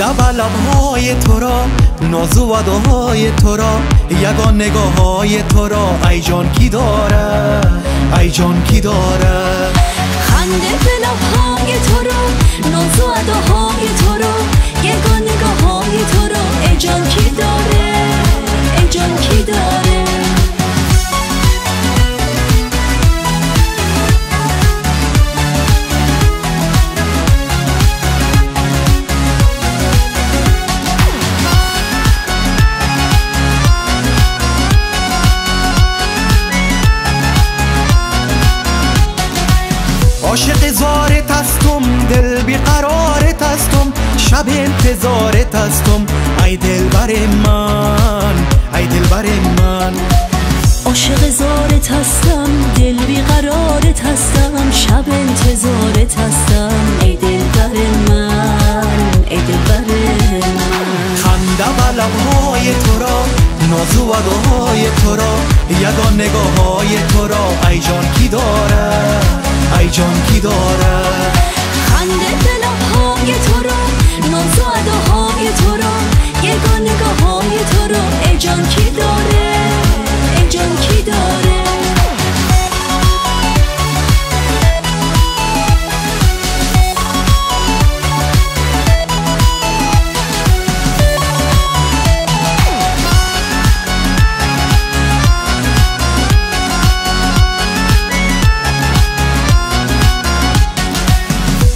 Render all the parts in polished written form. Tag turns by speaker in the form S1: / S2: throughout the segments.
S1: خنده و لبهای تو را، ناز و اداهای تو را، یگان نگاه های تو را ای جان کی داره، ای جان کی داره.
S2: خنده و لبهای تو را، ناز و اداهای تو را، یگان نگاه های تو را ای جان کی داره، ای جان کی داره.
S1: عاشق زارت هستم، دل بیقرارت هستم، شب انتظارت هستم ای دلبر من، ای دلبر من.
S2: عاشق زارت هستم، دل بیقرارت هستم، شب انتظارت هستم ای دلبر من، ای دلبر من.
S1: خنده و لبهای تو را، ناز و اداهای تو را، یگان نگاه های تو را ای جان کی داره، ای جان کی داره.
S2: خنده به لبهای تو را، ناز و اداهای تو را، یگان نگاه های تو را ای جان کی داره، ای جان کی داره.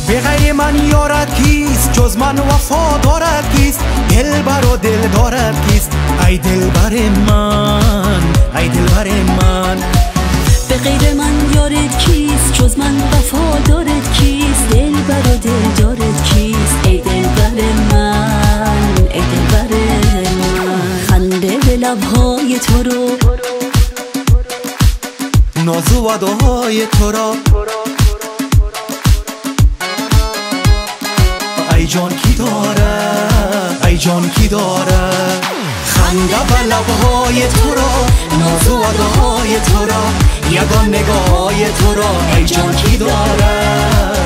S1: به غیر من یارت کیست، جز من وفا دارد کیست، دلبر و دل دارد کیست ای دلبر من، ای دلبر من.
S2: به غیر من یارت کیست، جز من وفا دارد کیست، دلبر و دل دارد کیست ای دلبر من، ای دلبر من. خنده به لبهای تو رو،
S1: ناز و اداهای تو را ای جان کی داره، ای جان کی داره. خنده و لبهای تو را، ناز و اداهای تو را، یگان نگاه های تو را ای جان کی داره.